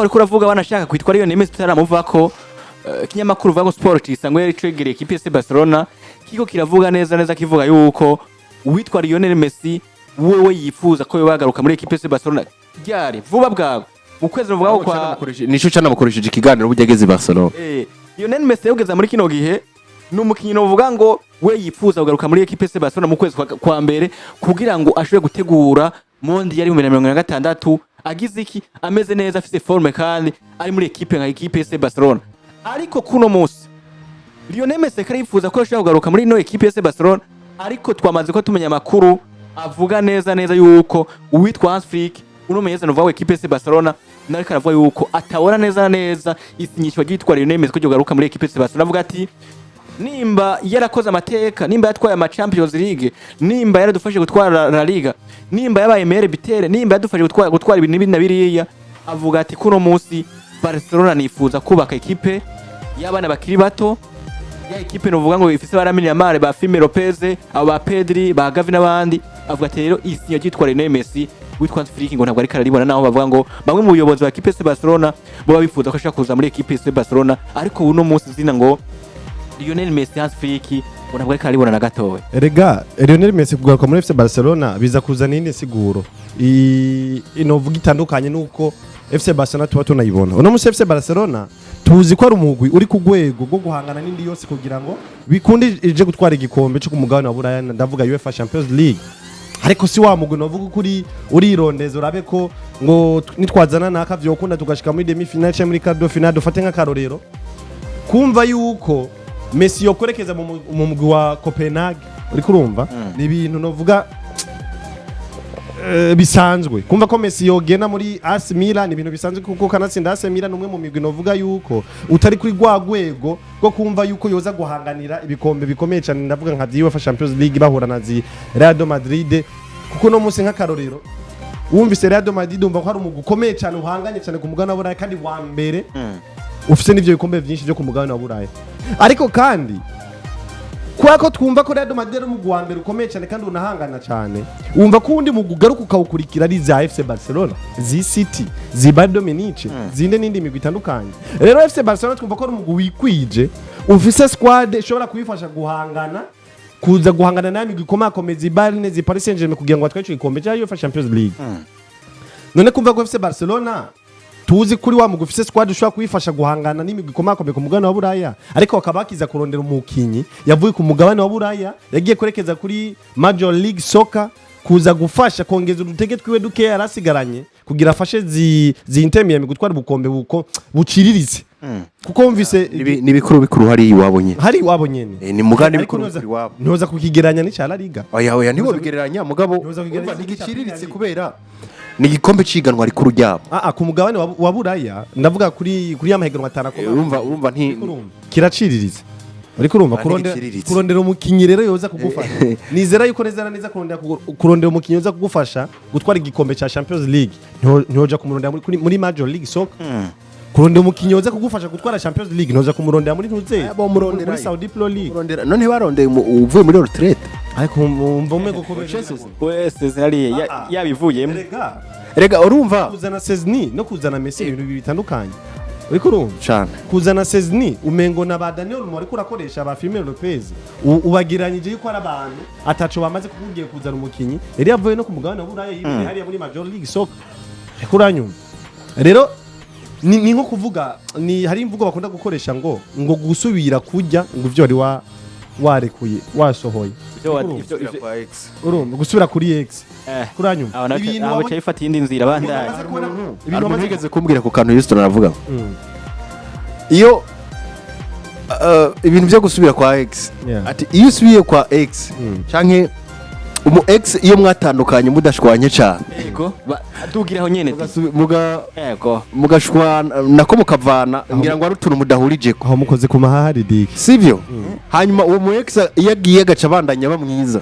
ariko uravuga banashaka kwitwa Lionel Messi tutaramuvako kinyamakuru vuga ngo Sport isangwe yari trigger equipe ya Barcelona kiko kiravuga neza kivuga yuko uwitwa Lionel Messi wewe yifuza ko yobagaruka muri equipe ya Barcelona ryari vuba bwawe ukwezi ruvuga ko kwa nico cyane mukoresheje ikiganiro bujyageze Barcelona Lionel Messi yogeza muri kino gihe n'umukinyi no vuga ngo we yifuza kugaruka muri equipe ya Barcelona mu kwezi kwa mbere kugira ngo ashobore gutegura Mondi yari mu 2026 agize iki ameze neza afite forme kandi ari muri equipe nka equipe ya Barcelona ariko kuno musi Lionel Messi karifuza ko ashobora kugaruka muri no equipe ya Barcelona ariko twamaze ko tumenya makuru avuga neza yuko uwitwa Hansi uno meyeza novuga equipe ya Barcelona nariko aravuga yuko atabona neza isinyishwa gitwa Lionel Messi ko jogaruka muri equipe ya Barcelona avuga ati nimba yarakoze amateka nimba yatwaye ama Champions League nimba yaradufashe gutwara La Liga nimba yabaye meilleur buteur nimba yadufashe gutwara ibintu bindi nabiriya avuga ati kuno musi Barcelona nifuza kubaka equipe y'abana bakiri bato ya equipe novuga ngo ifise baramenya mare ba Firmino Lopez abo ba Pedri ba Gavi nabandi avuga ati rero isinya gitwa Lionel Messi witwa Hansi ngo ntabwo ari kararibona naho bavuga ngo bamwe mu buyobozi ba equipe ya Barcelona bo bifuza ko ashaka kuza muri equipe ya Barcelona ariko uno musi zina ngo Lionel Messi Hansi ntabwo ari kararibona na gatowe erega Lionel Messi kugaruka muri FC Barcelona biza kuzana ine siguro inovuga itandukanye nuko FC Barcelona tuba tunayibona uno musi FC Barcelona tuzi ko ari umugwi uri ku rwego rwo guhangana n'indi yose kugira ngo bikunde ije gutwara igikombe cyo ku mugabane wa Buraya ndavuga UEFA Champions League ariko si wa mugwi novuga kuri urirondeza urabe ko ngo nitwazana naka vyokunda tugashika muri demi finale cyangwa muri quart de finale dufate nka karorero kumva yuko Messi yokorekeza mu mugwi wa Copenhagen uri kurumva ni ibintu novuga bisanzwe kumva ko Messi yogena muri AC Milan ibintu bisanzwe kuko kanatsinda AC Milan umwe mu migwi novuga yuko utari kuri gwagwego go kumva yuko yoza guhanganira ibikombe bikomeye cyane ndavuga nka UEFA Champions League bahura na Real Madrid kuko no musi nka karorero wumvise Real Madrid umva ko ari umugwi ukomeye cyane uhanganye cyane ku mugabane wa Buraya kandi wa mbere ufise n'ivyo bikombe byinshi byo ku mugabane wa Buraya ariko kandi kwako twumva ko Real Madrid mu Rwanda ukomeye cyane kandi unahangana cyane umva ko undi mu Kugaruka ukawukurikira ari za FC Barcelona zi City zi Bayern Munich zinde n'indi migwi itandukanye rero FC Barcelona twumva ko ari umugwi wikwije ufise squad ishobora kuyifasha guhangana kuza guhangana na migwi komakomeza Bayern zi Paris Saint-Germain kugira ngo atwaye igikombe cya UEFA Champions League none kumva ko FC Barcelona tuzi kuri wa mugufise squad ushobora kuyifasha guhangana n'imigwi komakomeye ku mugabane wa Buraya ariko akabakiza kurondera umukinyi yavuye ku mugabane wa Buraya yagiye kurekeza kuri Major League Soccer kuza gufasha kongeza udutege twiwe duke yarasigaranye kugira afashe zintemiye gutwara ubukombe buciriritse kuko wumvise ni bikuru hari iwabo nyene ni mugani bikuru iwabo ntoza kukigeranya ni cya La Liga oya niho bigereranya mugabo ntigiciriritse kubera ni gikombe ciganwa ari kuru ryabo ku mugabane wa Buraya ndavuga kuri yamahiganwa atarako urumva nti kiraciriritse ariko urumva kurondera umukinyi rero yoza kugufasha nizera yuko neza kurondera umukinyi yoza kugufasha gutwara igikombe cya Champions League ntoja kumurondera muri Major League Soccer kurondera umukinyi yoza kugufasha gutwara Champions League ntoza kumurondera muri ntuze muri Saudi Pro League none barondeye uvuye muri retraite ariko umva umwe gukomesha wese zinari yabivuyemo erega urumva kuzana Szczesny no kuzana Messi ibintu bitandukanye uriko urumva cyane kuzana Szczesny umengo na ba Daniel Mo ariko urakoresha ba Firmino Lopez ubagiranyije yuko ari abantu ataco bamaze kubugiye kuzana umukinyi yari yavuye no ku mugabane wa Buraya yibiri hariya muri Major League Soccer kuranyuma rero ni nko kuvuga ni hari imvugo bakunda gukoresha ngo gusubira kujya ngo ivyo ari warekuye wasohoye urumva gusubira kuri X kuranyuma ibintu abo cyayifata indi nzira bandanye ibintu bamigeze kumbwira ku kantu Houston aravuga iyo ibintu byo gusubira kwa X ati iyo usubiye kwa X canke umu X iyo mwatandukanye mudashwanye cyane yego atugiraho nyene mugashwana nako mukavana ngira ngo ari utuntu mudahurije ko aho mukoze ku mahari dik sivyo hanyuma uwo mu X yagiye gaca bandanya bamwiza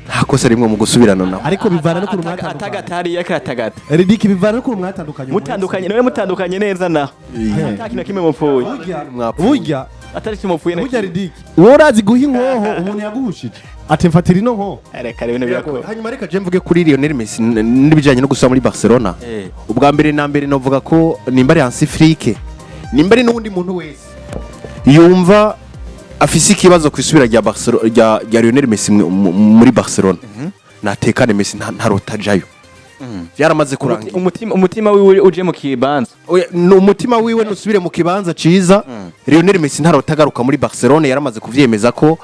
ntakosa rimwe mu gusubirana nawe ariko bivana no ku mwatandukanye yakatagata dik bivana no ku mwatandukanye mutandukanye nawe mutandukanye neza na nta kintu kimwe mupfuye burya atari kimupfuye burya ridiki wowe urazi guha inkoho umuntu yaguhushije ati mfatira ino nko reka rero biragoye. hanyuma reka je mvuge kuri Lionel Messi n'ibijanye no gusaba muri Barcelona ubwa mbere na mbere novuga ko nimba ari Hansi Frike nimba ari n'undi muntu wese yumva afise ikibazo kwisubira rya Barcelona rya Lionel Messi muri Barcelona natekane Messi ntarotajayo byaramaze kurangira umutima wiwe uje mu kibanza umutima wiwe nusubire mu kibanza ciza Lionel Messi ntarotagaruka muri Barcelona yaramaze kuvyemeza ko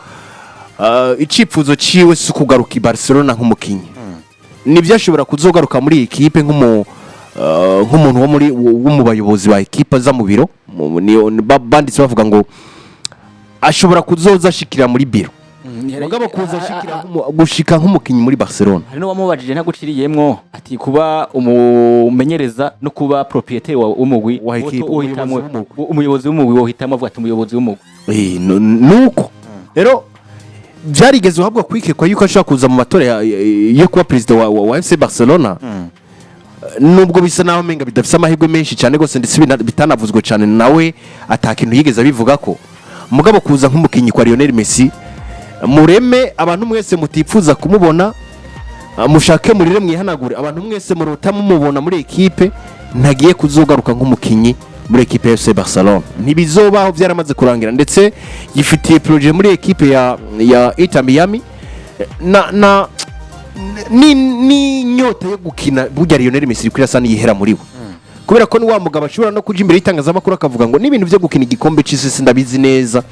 icipfuzo ciwe si kugaruka i Barcelona nk'umukinyi nivyo ashobora kuzogaruka muri equipe nk'umuntu wo muri w'umubayobozi ba equipe za mu biro banditse bavuga ngo ashobora kuzoza ashikira muri biro mugabo kuza ashikira gushika nk'umukinyi muri Barcelona hari no wamubajije ntaguciriyemwo ati kuba umumenyereza no kuba propriétaire w'umugwi umuyobozi w'umugwi wohitamwe avuga ati umuyobozi w'umugwi nuko rero byarigeze uhabwa kwikekwa yuko ashaka kuza mu matora yo kuba president wa FC Barcelona nubwo bisa naho menga bidafise amahirwe menshi cyane gose ndetse bitanavuzwe cyane nawe atakintu yigeze abivuga ko mugabo kuza nk'umukinyi kwa Lionel Messi mureme abantu mwese mutipfuza kumubona mushake murire mwihanagure abantu mwese murota mumubona muri equipe ntagiye kuzogaruka nk'umukinyi muri equipe ya FC Barcelona ntibizobaho byaramaze kurangira ndetse yifitiye projet muri equipe ya Inter Miami ni nyota yo gukina burya Lionel Messi kuri asani yihera muri we kubera ko ni wa mugabo ashobora no kuja imbere y'itangazamakuru akavuga ngo n'ibintu byo gukina igikombe c'isi ndabizi neza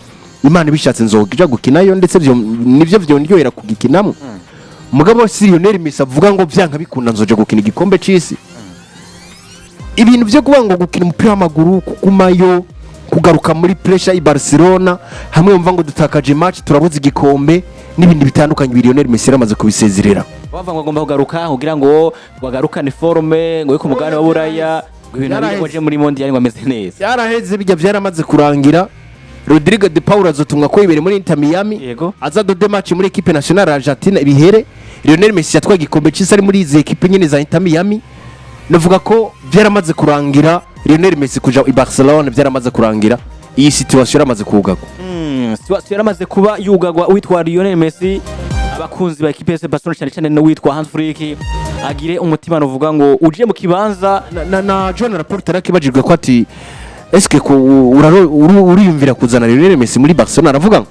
Imana bishatse nzogija gukinayo ndetse nivyo vyondyohera kugikinamo mugabo si Lionel Messi avuga ngo byanka bikunda nzoje gukina igikombe c'isi ibintu byo kuba ngo gukina umupira w'amaguru kugumayo kugaruka muri pressure i Barcelona hamwe umva ngo dutakaje match turabuze igikombe n'ibindi bitandukanye Lionel Messi yaramaze kubisezerera bava ngo agomba kugaruka kugira ngo wagarukane forme ngo ku mugani wa Buraya ibintu bije muri mondial ngo ameze neza yaraheze bijya byaramaze kurangira Rodrigo de Paul azotumwa ko ibere muri Inter Miami aza dode match muri equipe nationale Argentina bihere Lionel Messi yatwaye igikombe cy'isi ari muri izi equipe nyine za Inter Miami navuga ko byaramaze kurangira Lionel Messi kuja i Barcelona byaramaze kurangira iyi situation yaramaze kugagwa situation yaramaze kuba yugagwa witwa Lionel Messi abakunzi ba equipe ya Barcelona cyane cyane no witwa Hansi Friki agire umutima novuga ngo uje mu kibanza na John Laporte rakibajirwe ko ati eske ko uriyumvira kuzana Lionel Messi muri Barcelona aravuga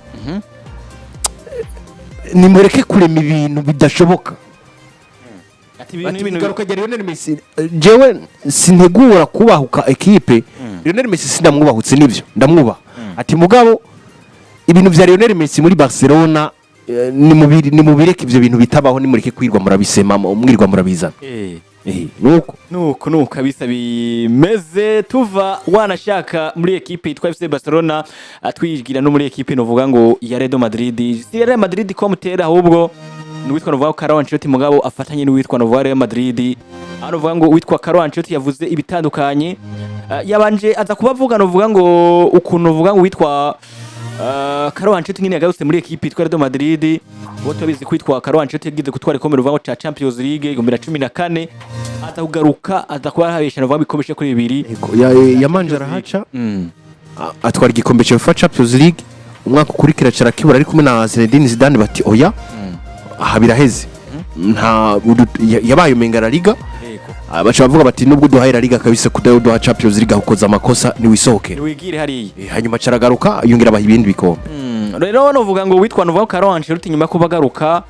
ni mureke kurema ibintu bidashoboka ati ibintu garuka ya Lionel Messi jewe sintegura kubahuka equipe Lionel Messi sindamwubahutse nivyo ndamwubaha ati mugabo ibintu vya Lionel Messi muri Barcelona ni mubireke ivyo bintu bitabaho ni mureke kwirwa murabisema mwirwa murabizana nuko kabisa bimeze tuva wanashaka muri equipe yitwa FC Barcelona atwigira no muri equipe novuga ngo ya Real Madrid si Real Madrid ko mutera ahubwo ni witwa novuga Carlo Ancelotti mugabo afatanye ni witwa novuga Real Madrid anovuga ngo witwa Carlo Ancelotti yavuze ibitandukanye yabanje aza kubavuga novuga ngo ukuntu novuga ngo witwa Carlo Ancelotti nyine yagarutse muri equipe yitwa Real Madrid wote bizi kwitwa Carlo Ancelotti yagize gutwara ikombe ruvango cha Champions League 2014 atakugaruka atakuba habesha novuga bikomeshe kuri bibiri yamanje arahaca atwara igikombe cya Champions League umwaka ukurikira carakibura ari kumwe na Zinedine Zidane bati oya aha biraheze nta yabaye umenga La Liga bacha bavuga bati nubwo duhaye La Liga kabisa kudayodoha Champions League ukoza amakosa ni wisohoke ni wigire hari hanyuma caragaruka yongera abaha ibindi bikombe rero novuga ngo witwa novuga Carlo Ancelotti nyuma kubagaruka